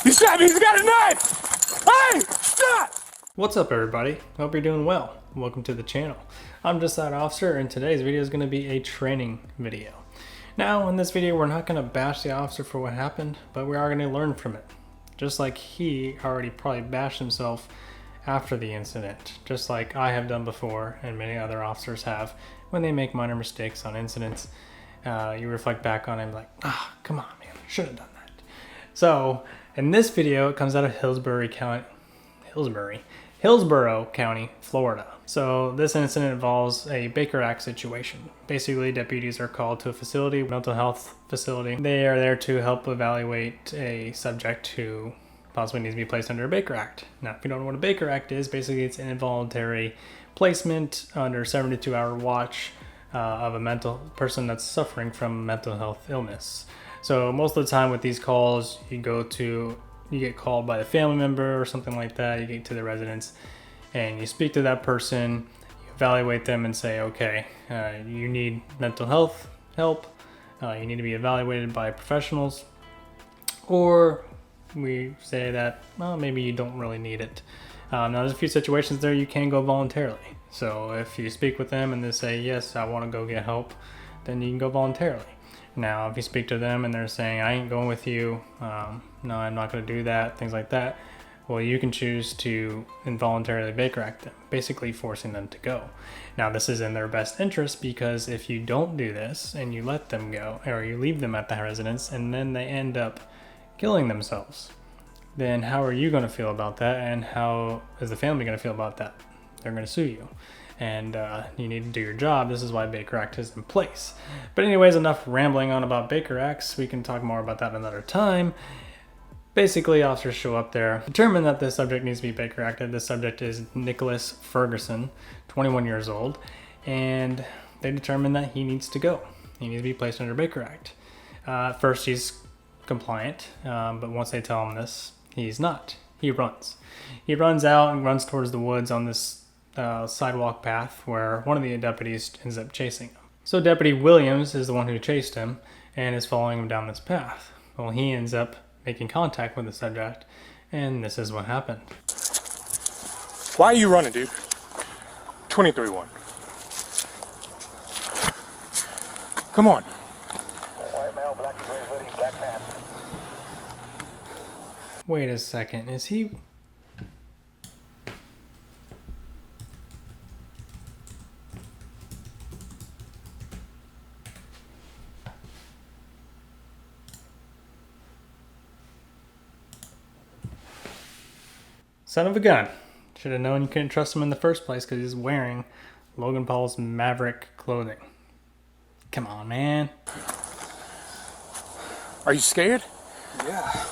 He shot me, he's got a knife! Hey, stop! What's up everybody? Hope you're doing well. Welcome to the channel. I'm Just.that.officer and today's video is going to be a training video. Now in this video we're not going to bash the officer for what happened, but we are going to learn from it. Just like he already probably bashed himself after the incident, just like I have done before and many other officers have when they make minor mistakes on incidents. You reflect back on it like, come on man, I should have done that. So in this video it comes out of Hillsborough County, Florida. So this incident involves a Baker Act situation. Basically, deputies are called to a facility, mental health facility. They are there to help evaluate a subject who possibly needs to be placed under a Baker Act. Now, if you don't know what a Baker Act is, basically it's an involuntary placement under 72-hour watch of a mental person that's suffering from mental health illness. So most of the time with these calls, you get called by the family member or something like that. You get to the residence and you speak to that person, you evaluate them and say, okay, you need mental health help. You need to be evaluated by professionals, or we say that, well, maybe you don't really need it. Now there's a few situations there you can go voluntarily. So if you speak with them and they say, yes, I want to go get help, then you can go voluntarily. Now, if you speak to them and they're saying, I ain't going with you, no, I'm not going to do that, things like that, well, you can choose to involuntarily Baker Act them, basically forcing them to go. Now, this is in their best interest because if you don't do this and you let them go, or you leave them at the residence and then they end up killing themselves, then how are you going to feel about that, and how is the family going to feel about that? They're going to sue you. And you need to do your job. This is why Baker Act is in place. But anyways, enough rambling on about Baker Acts. We can talk more about that another time. Basically, officers show up there, determine that this subject needs to be Baker Acted. This subject is Nicholas Furgason, 21 years old, and they determine that he needs to go. He needs to be placed under Baker Act. First, he's compliant, but once they tell him this, he's not. He runs. He runs out and runs towards the woods on this sidewalk path where one of the deputies ends up chasing him. So Deputy Williams is the one who chased him and is following him down this path. Well, he ends up making contact with the subject, and this is what happened. Why are you running, dude? 23-1. Come on. White male, black and gray hoodie, black mask. Wait a second, is he... Son of a gun. Should have known you couldn't trust him in the first place because he's wearing Logan Paul's Maverick clothing. Come on, man. Are you scared? Yeah.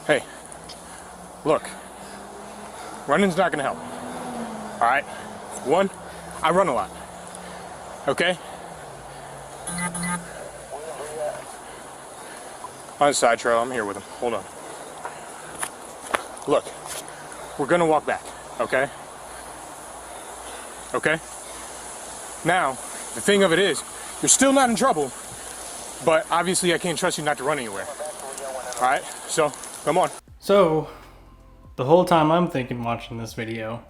Hey, look. Running's not gonna help. Alright? One, I run a lot. Okay? On the side trail, I'm here with him. Hold on. Look, we're gonna walk back, okay? Okay? Now, the thing of it is, you're still not in trouble, but obviously I can't trust you not to run anywhere. Alright? So, come on. So, the whole time I'm thinking watching this video,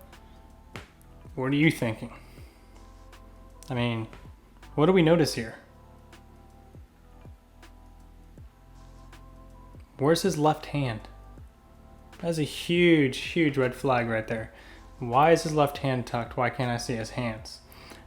what are you thinking? I mean, what do we notice here? Where's his left hand? That's a huge, huge red flag right there. Why is his left hand tucked? Why can't I see his hands?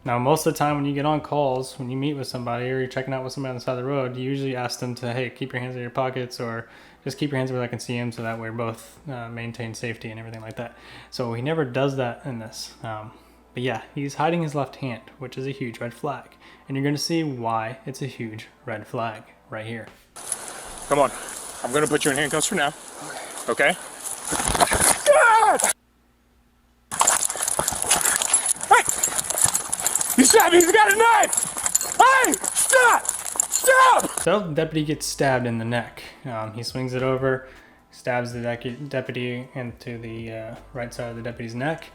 Now, most of the time when you get on calls, when you meet with somebody or you're checking out with somebody on the side of the road, you usually ask them to, hey, keep your hands in your pockets, or just keep your hands where I can see them, so that way both maintain safety and everything like that. So he never does that in this. But yeah, he's hiding his left hand, which is a huge red flag. And you're going to see why it's a huge red flag right here. Come on. I'm gonna put you in handcuffs for now. Okay? Hey! He shot me! He's got a knife! Hey! Stop! Stop! So the deputy gets stabbed in the neck. He swings it over, stabs the deputy into the right side of the deputy's neck,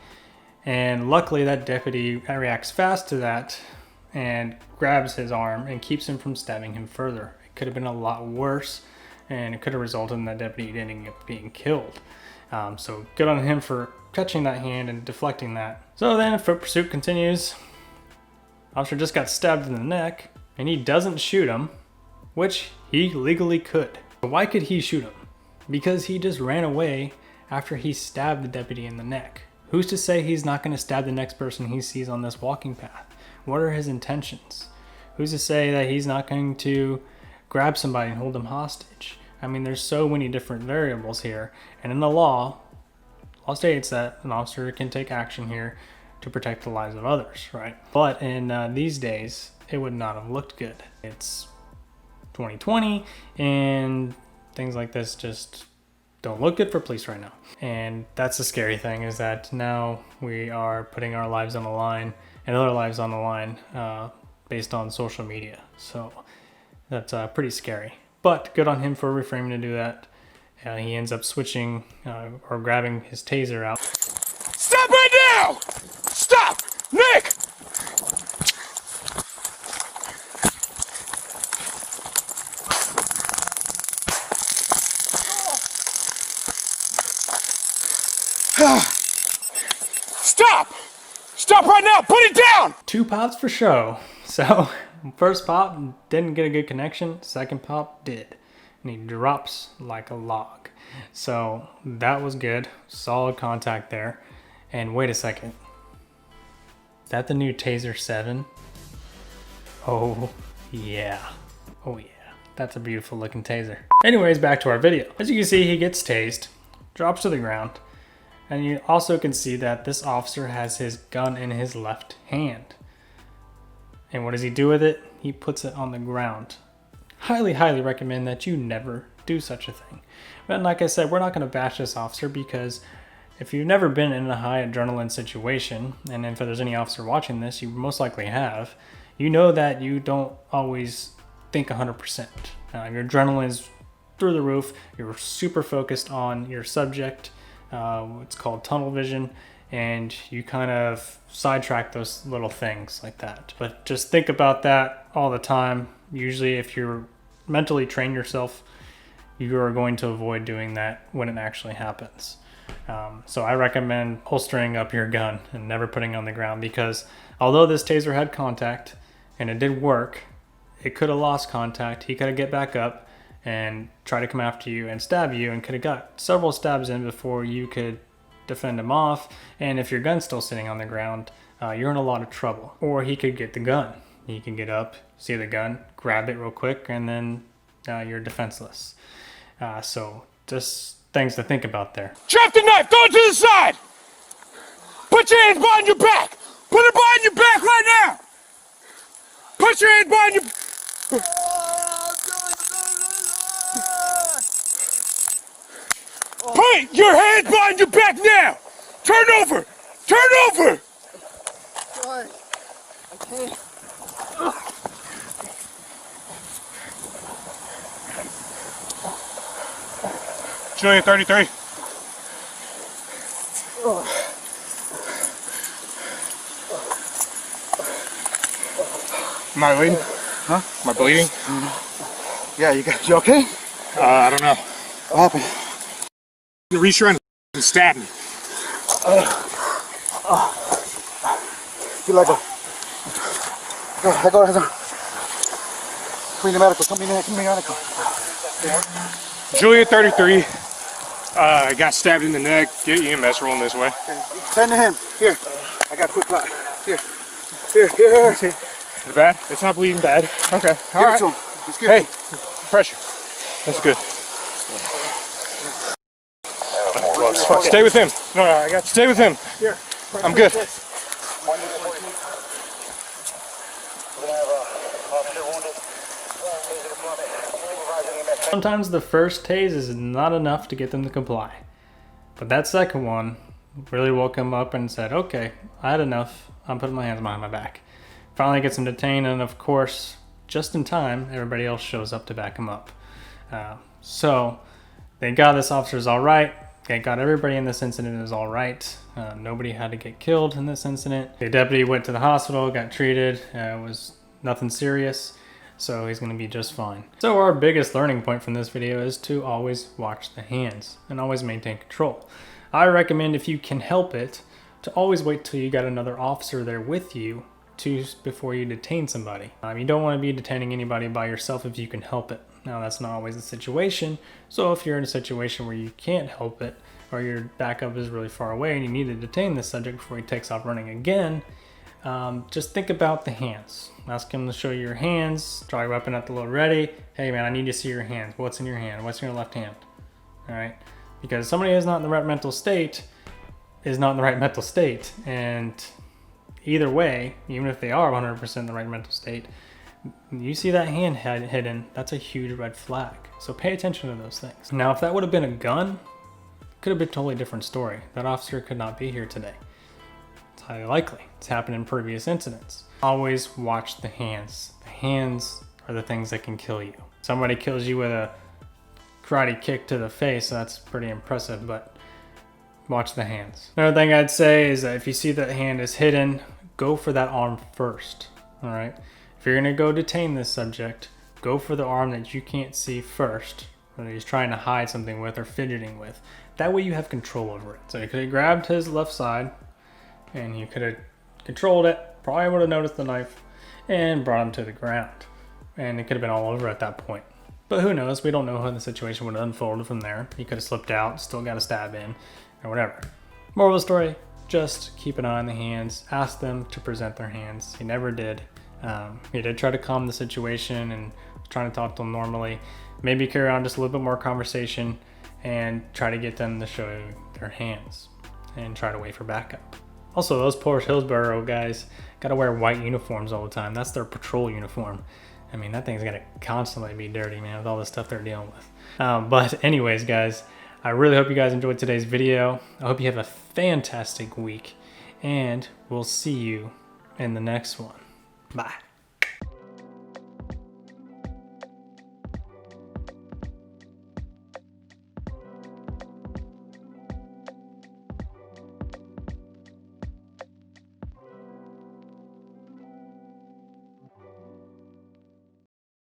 And luckily that deputy reacts fast to that and grabs his arm and keeps him from stabbing him further. It could have been a lot worse, and it could have resulted in that deputy ending up being killed. So good on him for catching that hand and deflecting that. So then foot pursuit continues. Officer just got stabbed in the neck, and he doesn't shoot him, which he legally could. But why could he shoot him? Because he just ran away after he stabbed the deputy in the neck. Who's to say he's not going to stab the next person he sees on this walking path? What are his intentions? Who's to say that he's not going to grab somebody and hold them hostage? I mean, there's so many different variables here. And in the law states that an officer can take action here to protect the lives of others, right? But in these days, it would not have looked good. It's 2020, and things like this just don't look good for police right now. And that's the scary thing, is that now we are putting our lives on the line and other lives on the line based on social media. So that's pretty scary. But good on him for reframing to do that. He ends up switching or grabbing his taser out. Stop right now! Stop! Nick! Stop! Stop right now! Put it down! 2 pops for show. So first pop didn't get a good connection. Second pop did. And he drops like a log. So that was good. Solid contact there. And wait a second. Is that the new Taser 7? Oh yeah. Oh yeah. That's a beautiful looking taser. Anyways, back to our video. As you can see, he gets tased, drops to the ground. And you also can see that this officer has his gun in his left hand. And what does he do with it? He puts it on the ground. Highly, highly recommend that you never do such a thing. But like I said, we're not going to bash this officer, because if you've never been in a high adrenaline situation, and if there's any officer watching this, you most likely have, you know that you don't always think 100%. Your adrenaline is through the roof. You're super focused on your subject. It's called tunnel vision, and you kind of sidetrack those little things like that. But just think about that all the time. Usually if you're mentally train yourself, you are going to avoid doing that when it actually happens. So I recommend holstering up your gun and never putting it on the ground, because although this taser had contact and it did work, it could have lost contact. He could have get back up and try to come after you and stab you, and could have got several stabs in before you could defend him off. And if your gun's still sitting on the ground, you're in a lot of trouble. Or he could get the gun. He can get up, see the gun, grab it real quick, and then you're defenseless. So just things to think about there. Drop the knife! Throw it to the side! Put your hands behind your back! Put it behind your back right now! Put your hands behind your... Put your hands behind your back now! Turn over! Turn over! God, I can't. Julia 33. Am I bleeding? Huh? Am I bleeding? Yeah, you okay? I don't know. What happened? You reached around and stabbed me. You let go. Go, let go. Come in the medical. Come in the medical. Julia 33. Got stabbed in the neck. Get EMS rolling this way. Okay. Send to him. Here. I got a quick clot. Here. Here. Is it bad? It's not bleeding bad. Okay. All right. Give it to him. Just give Hey, it to him. pressure. That's good. Stay with him. No, I got you. Stay with him. Here. I'm good. Sometimes the first tase is not enough to get them to comply. But that second one really woke him up and said, okay, I had enough. I'm putting my hands behind my back. Finally gets him detained, and of course, just in time, everybody else shows up to back him up. So, thank God this officer's all right. Thank God everybody in this incident is all right. Nobody had to get killed in this incident. The deputy went to the hospital, got treated. It was nothing serious, so he's going to be just fine. So our biggest learning point from this video is to always watch the hands and always maintain control. I recommend, if you can help it, to always wait till you got another officer there with you before you detain somebody. You don't want to be detaining anybody by yourself if you can help it. Now, that's not always the situation. So if you're in a situation where you can't help it, or your backup is really far away and you need to detain this subject before he takes off running again, just think about the hands. Ask him to show you your hands. Draw your weapon at the load ready. Hey man, I need to see your hands. What's in your hand? What's in your left hand? All right? Because somebody who's not in the right mental state is not in the right mental state. And either way, even if they are 100% in the right mental state, you see that hand hidden, that's a huge red flag. So pay attention to those things. Now, if that would have been a gun, it could have been a totally different story. That officer could not be here today. It's highly likely. It's happened in previous incidents. Always watch the hands. The hands are the things that can kill you. Somebody kills you with a karate kick to the face, that's pretty impressive, but watch the hands. Another thing I'd say is that if you see that hand is hidden, go for that arm first, all right? If you're gonna go detain this subject, go for the arm that you can't see first, whether he's trying to hide something with or fidgeting with. That way you have control over it. So you could have grabbed his left side and you could have controlled it, probably would have noticed the knife and brought him to the ground. And it could have been all over at that point. But who knows, we don't know how the situation would have unfolded from there. He could have slipped out, still got a stab in, or whatever. Moral of the story, just keep an eye on the hands. Ask them to present their hands. He never did. He did try to calm the situation and trying to talk to them normally. Maybe carry on just a little bit more conversation and try to get them to show you their hands and try to wait for backup. Also, those poor Hillsborough guys gotta wear white uniforms all the time. That's their patrol uniform. I mean, that thing's gonna constantly be dirty, man, with all the stuff they're dealing with. But anyways, guys, I really hope you guys enjoyed today's video. I hope you have a fantastic week, and we'll see you in the next one. Bye.